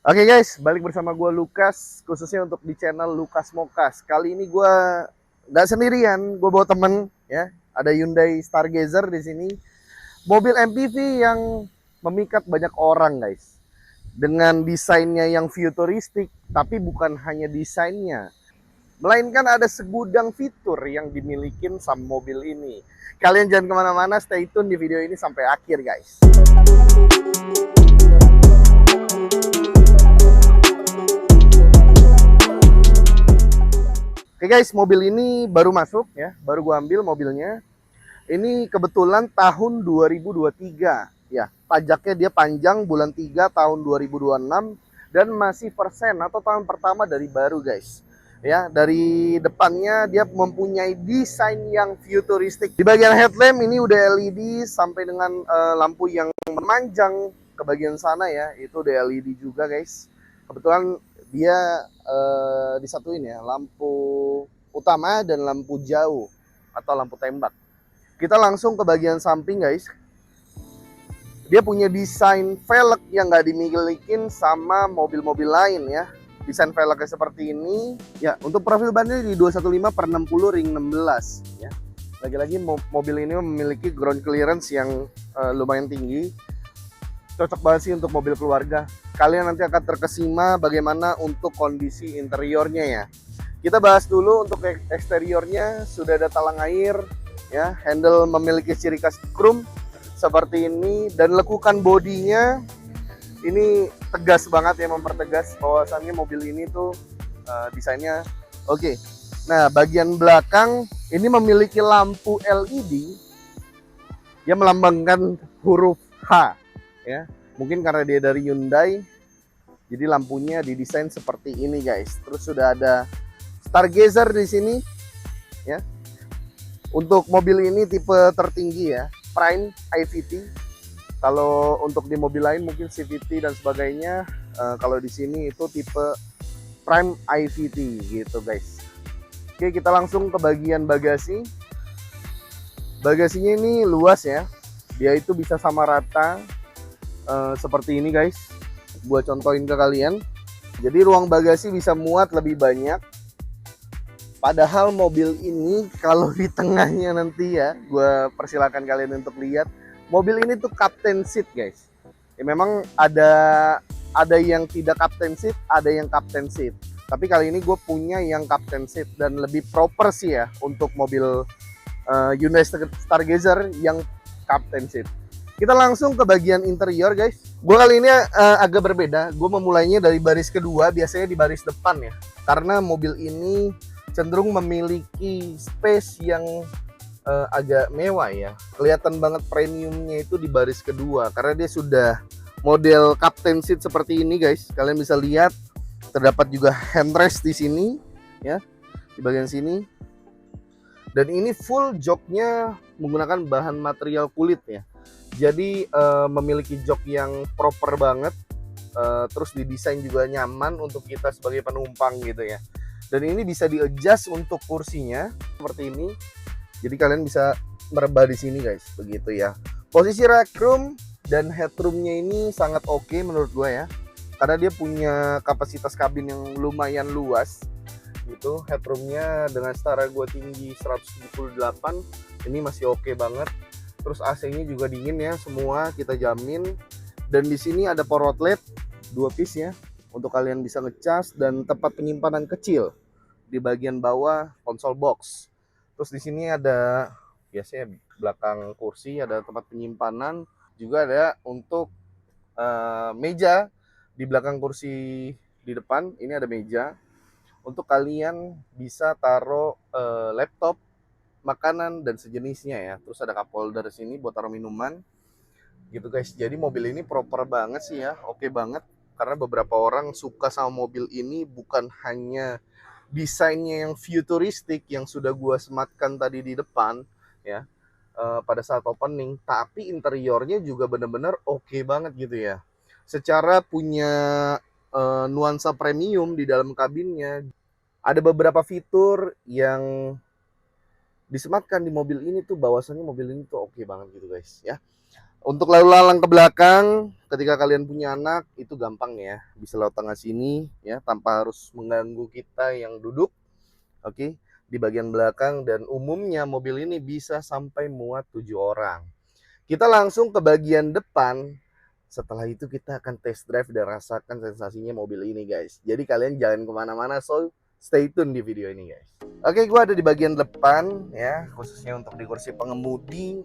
Oke guys, balik bersama gue Lukas, khususnya untuk di channel Lukas Mokas. Kali ini gue nggak sendirian, gue bawa temen ya. Ada Hyundai Stargazer di sini, mobil MPV yang memikat banyak orang guys. Dengan desainnya yang futuristik, tapi bukan hanya desainnya, melainkan ada segudang fitur yang dimiliki sama mobil ini. Kalian jangan kemana-mana, stay tune di video ini sampai akhir guys. Oke guys, mobil ini baru masuk ya, baru gua ambil mobilnya. Ini kebetulan tahun 2023 ya. Pajaknya dia panjang bulan 3 tahun 2026 dan masih persen atau tahun pertama dari baru guys. Ya, dari depannya dia mempunyai desain yang futuristik. Di bagian headlamp ini udah LED sampai dengan lampu yang memanjang ke bagian sana ya, itu udah LED juga guys. Kebetulan dia disatuin ya, lampu utama dan lampu jauh atau lampu tembak. Kita langsung ke bagian samping guys. Dia punya desain velg yang nggak dimilikin sama mobil-mobil lain ya. Desain velgnya seperti ini. Ya, untuk profil bannya di 215 per 60 ring 16 ya. Lagi-lagi mobil ini memiliki ground clearance yang lumayan tinggi. Cocok banget sih untuk mobil keluarga. Kalian nanti akan terkesima bagaimana untuk kondisi interiornya ya. Kita bahas dulu untuk eksteriornya. Sudah ada talang air ya, handle memiliki ciri khas chrome seperti ini, dan lekukan bodinya ini tegas banget ya, mempertegas bahwasannya mobil ini tuh desainnya oke. Nah, bagian belakang ini memiliki lampu LED yang melambangkan huruf H ya. Mungkin karena dia dari Hyundai, jadi lampunya didesain seperti ini guys. Terus sudah ada Stargazer di sini ya. Untuk mobil ini tipe tertinggi ya, Prime IVT. Kalau untuk di mobil lain mungkin CVT dan sebagainya. Kalau di sini itu tipe Prime IVT gitu guys. Oke, kita langsung ke bagian bagasi. Bagasinya ini luas ya. Dia itu bisa sama rata seperti ini guys. Gua contohin ke kalian. Jadi ruang bagasi bisa muat lebih banyak. Padahal mobil ini kalau di tengahnya nanti ya, gue persilakan kalian untuk lihat. Mobil ini tuh captain seat guys. Ya, memang ada yang tidak captain seat, ada yang captain seat. Tapi kali ini gue punya yang captain seat dan lebih proper sih ya untuk mobil Hyundai Stargazer yang captain seat. Kita langsung ke bagian interior guys. Gue kali ini agak berbeda. Gue memulainya dari baris kedua, biasanya di baris depan ya. Karena mobil ini cenderung memiliki space yang agak mewah ya. Kelihatan banget premiumnya itu di baris kedua karena dia sudah model captain seat seperti ini guys. Kalian bisa lihat terdapat juga handrest di sini ya, di bagian sini. Dan ini full joknya menggunakan bahan material kulit ya. Jadi memiliki jok yang proper banget. Terus didesain juga nyaman untuk kita sebagai penumpang gitu ya. Dan ini bisa di-adjust untuk kursinya seperti ini. Jadi kalian bisa merebah di sini guys, begitu ya. Posisi rackroom dan headroomnya ini sangat oke menurut gue ya. Karena dia punya kapasitas kabin yang lumayan luas gitu. Headroomnya dengan setara gue tinggi 178, ini masih oke banget. Terus AC-nya juga dingin ya, semua kita jamin. Dan di sini ada power outlet 2 piece ya, untuk kalian bisa ngecas, dan tempat penyimpanan kecil di bagian bawah konsol box. Terus di sini ada biasanya belakang kursi ada tempat penyimpanan, juga ada untuk meja di belakang kursi. Di depan ini ada meja untuk kalian bisa taruh laptop, makanan dan sejenisnya ya. Terus ada cup holder sini buat taruh minuman gitu guys. Jadi mobil ini proper banget sih ya, oke banget. Karena beberapa orang suka sama mobil ini bukan hanya desainnya yang futuristik yang sudah gua sematkan tadi di depan ya, pada saat opening, tapi interiornya juga bener-bener oke banget gitu ya. Secara punya nuansa premium di dalam kabinnya. Ada beberapa fitur yang disematkan di mobil ini tuh bahwasannya mobil ini tuh oke banget gitu guys ya. Untuk lalu lalang ke belakang, ketika kalian punya anak itu gampang ya, bisa lewat tengah sini ya tanpa harus mengganggu kita yang duduk. Oke, di bagian belakang, dan umumnya mobil ini bisa sampai muat 7 orang. Kita langsung ke bagian depan. Setelah itu kita akan test drive dan rasakan sensasinya mobil ini guys. Jadi kalian jangan kemana-mana, so stay tune di video ini guys. Oke, gue ada di bagian depan ya, khususnya untuk di kursi pengemudi.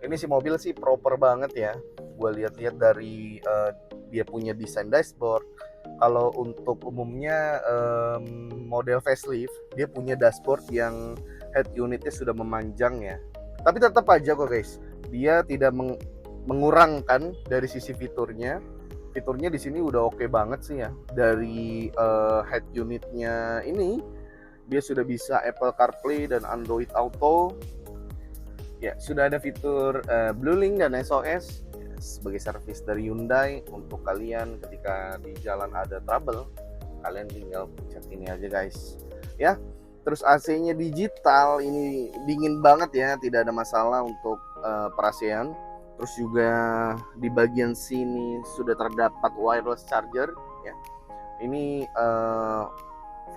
Ini si mobil sih proper banget ya. Gue lihat-lihat dari dia punya desain dashboard. Kalau untuk umumnya model facelift, dia punya dashboard yang head unitnya sudah memanjang ya. Tapi tetap aja kok guys, dia tidak mengurangkan dari sisi fiturnya. Fiturnya di sini udah oke banget sih ya. Dari head unitnya ini, dia sudah bisa Apple CarPlay dan Android Auto. Ya, sudah ada fitur Blue Link dan SOS sebagai servis dari Hyundai untuk kalian ketika di jalan ada trouble, kalian tinggal pencet ini aja guys. Ya. Terus AC-nya digital, ini dingin banget ya, tidak ada masalah untuk per-AC-an. Terus juga di bagian sini sudah terdapat wireless charger ya. Ini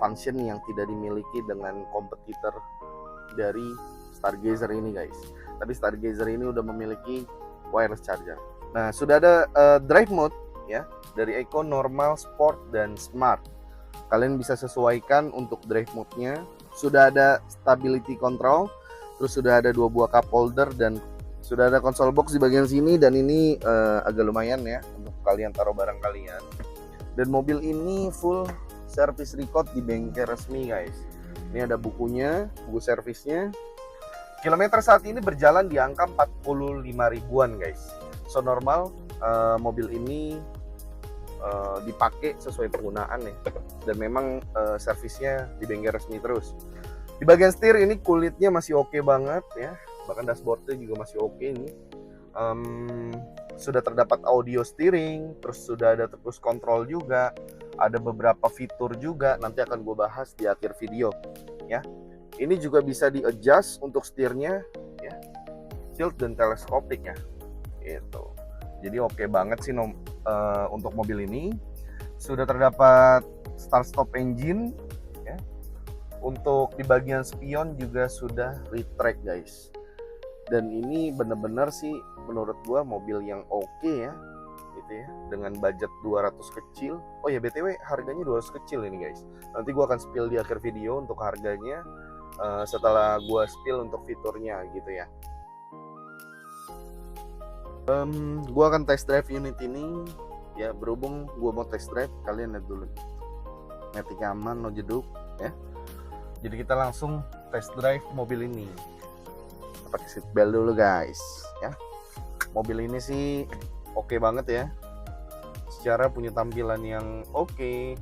function yang tidak dimiliki dengan kompetitor dari Stargazer ini guys. Tapi Stargazer ini udah memiliki wireless charger. Nah, sudah ada drive mode ya, dari Eco, Normal, Sport, dan Smart. Kalian bisa sesuaikan untuk drive mode-nya. Sudah ada stability control, terus sudah ada 2 buah cup holder, dan sudah ada console box di bagian sini, dan ini agak lumayan ya untuk kalian taruh barang kalian. Dan mobil ini full service record di bengkel resmi guys. Ini ada bukunya, buku servisnya. Kilometer saat ini berjalan di angka 45 ribuan guys. So normal mobil ini dipakai sesuai penggunaan ya, dan memang servisnya di bengkel resmi terus. Di bagian setir ini kulitnya masih oke banget ya, bahkan dashboardnya juga masih oke ini. Sudah terdapat audio steering, terus sudah ada cruise control juga, ada beberapa fitur juga, nanti akan gue bahas di akhir video ya. Ini juga bisa di adjust untuk setirnya ya, tilt dan teleskopik ya gitu. Jadi oke banget sih untuk mobil ini. Sudah terdapat start stop engine ya. Untuk di bagian spion juga sudah retract guys. Dan ini bener-bener sih menurut gua mobil yang oke ya gitu ya, dengan budget 200 kecil. Oh ya BTW harganya 200 kecil ini guys. Nanti gua akan spill di akhir video untuk harganya setelah gua spill untuk fiturnya gitu ya. Gua akan test drive unit ini ya. Berhubung gua mau test drive, kalian lihat dulu metik aman, no jeduk ya. Jadi kita langsung test drive mobil ini. Pakai seat belt dulu guys ya. Mobil ini sih oke banget ya, secara punya tampilan yang oke.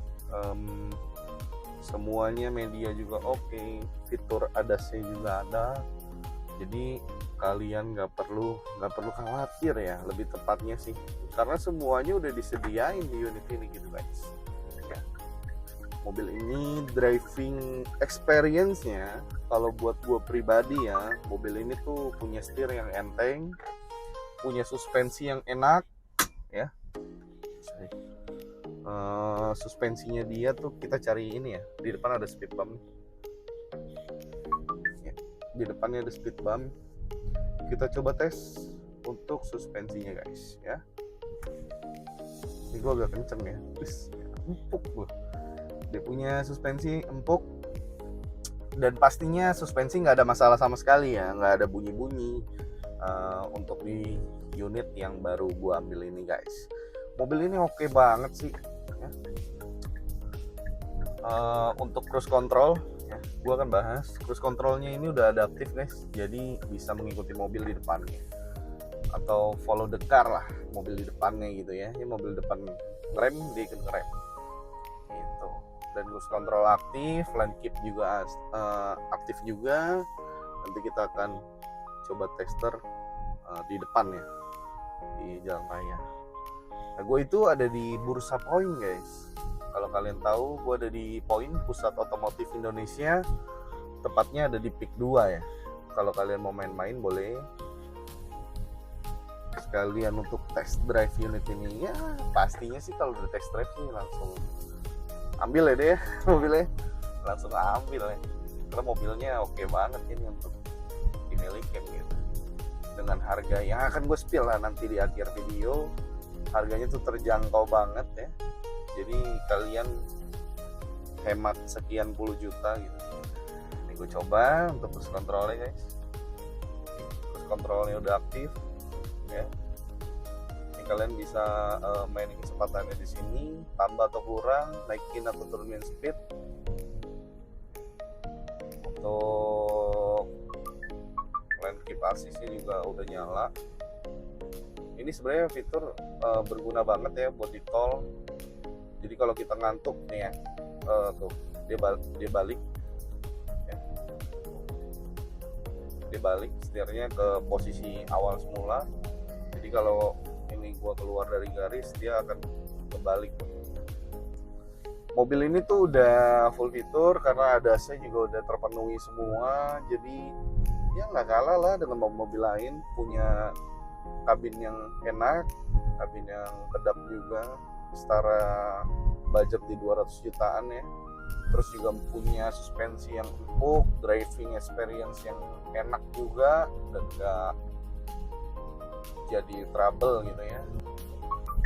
Semuanya media juga oke, fitur ADAS-nya juga ada. Jadi kalian nggak perlu khawatir ya, lebih tepatnya sih, karena semuanya udah disediain di unit ini gitu guys ya. Mobil ini driving experience-nya, kalau buat gue pribadi ya, mobil ini tuh punya setir yang enteng, punya suspensi yang enak ya. Suspensinya dia tuh kita cari ini ya, di depan ada speed bump ya. Di depannya ada speed bump. Kita coba tes untuk suspensinya guys ya. Ini gue agak kenceng ya, empuk gue. Dia punya suspensi empuk, dan pastinya suspensi nggak ada masalah sama sekali ya, nggak ada bunyi-bunyi untuk di unit yang baru gue ambil ini guys. Mobil ini oke banget sih ya. Untuk cruise control ya, gue akan bahas. Cruise controlnya ini udah adaptif guys, jadi bisa mengikuti mobil di depannya atau follow the car lah, mobil di depannya gitu ya. Ini mobil depan rem, dia ikut rem gitu. Dan cruise control aktif, lane keep juga aktif juga. Nanti kita akan coba tester di depan ya, di jalan raya. Nah, gue itu ada di Bursa Point guys. Kalau kalian tahu, gue ada di Point, Pusat Otomotif Indonesia. Tepatnya ada di PIK 2 ya. Kalau kalian mau main-main boleh. sekalian untuk test drive unit ini. Ya pastinya sih kalau udah test drive sih langsung ambil ya deh mobilnya, langsung ambil ya, karena mobilnya oke banget ini untuk dimiliki gitu. Dengan harga yang akan gue spill lah nanti di akhir video, harganya tuh terjangkau banget ya, jadi kalian hemat sekian puluh juta gitu. Ini gue coba untuk cruise controlnya guys, cruise controlnya udah aktif ya. Ini kalian bisa mainin kecepatannya di sini, tambah atau kurang, naikin atau turunin speed. Untuk lane keep assist juga udah nyala. Ini sebenarnya fitur berguna banget ya buat di tol. Jadi kalau kita ngantuk nih ya, tuh dia balik ya. Dia balik setirnya ke posisi awal semula. Jadi kalau ini gua keluar dari garis, dia akan kebalik. Mobil ini tuh udah full fitur karena ADAS-nya juga udah terpenuhi semua. Jadi ya nggak kalah lah dengan mobil lain, punya kabin yang enak, kabin yang kedap juga, setara budget di 200 jutaan ya. Terus juga punya suspensi yang empuk, driving experience yang enak juga, dan nggak jadi trouble gitu ya.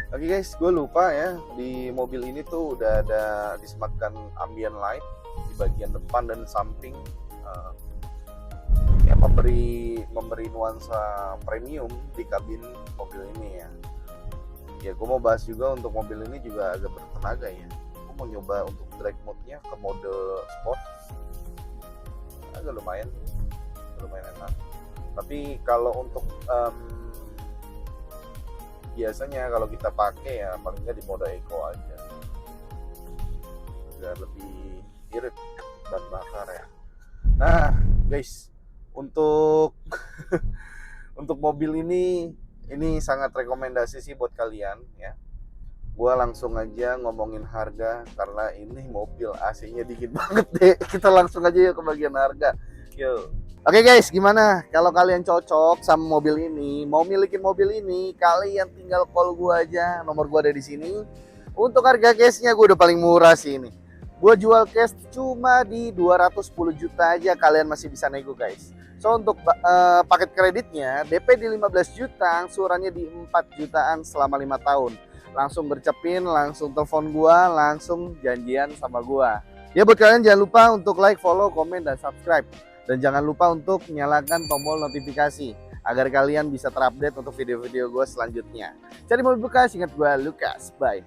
Oke guys, gue lupa ya, di mobil ini tuh udah ada disematkan ambient light di bagian depan dan samping. Ya memberi nuansa premium di kabin mobil ini ya. Ya gue mau bahas juga untuk mobil ini juga agak bertenaga ya. Gue mau nyoba untuk drag mode-nya ke mode sport, agak lumayan enak. Tapi kalau untuk biasanya kalau kita pakai ya paling nggak di mode eco aja, biar lebih irit dan bakar ya. Nah guys, untuk untuk mobil ini sangat rekomendasi sih buat kalian ya. Gua langsung aja ngomongin harga karena ini mobil AC-nya dikit banget deh. Kita langsung aja yuk ke bagian harga. Yuk. Oke guys, gimana kalau kalian cocok sama mobil ini, mau milikin mobil ini, kalian tinggal call gua aja. Nomor gua ada di sini. Untuk harga cashnya gua udah paling murah sih ini. Gua jual cash cuma di 210 juta aja, kalian masih bisa nego guys. So untuk paket kreditnya DP di 15 juta, angsurannya di 4 jutaan selama 5 tahun. Langsung bercepin, langsung telepon gua, langsung janjian sama gua. Ya buat kalian jangan lupa untuk like, follow, komen, dan subscribe. Dan jangan lupa untuk nyalakan tombol notifikasi agar kalian bisa terupdate untuk video-video gua selanjutnya. Cari mobil bekas, ingat gua Lukas. Bye.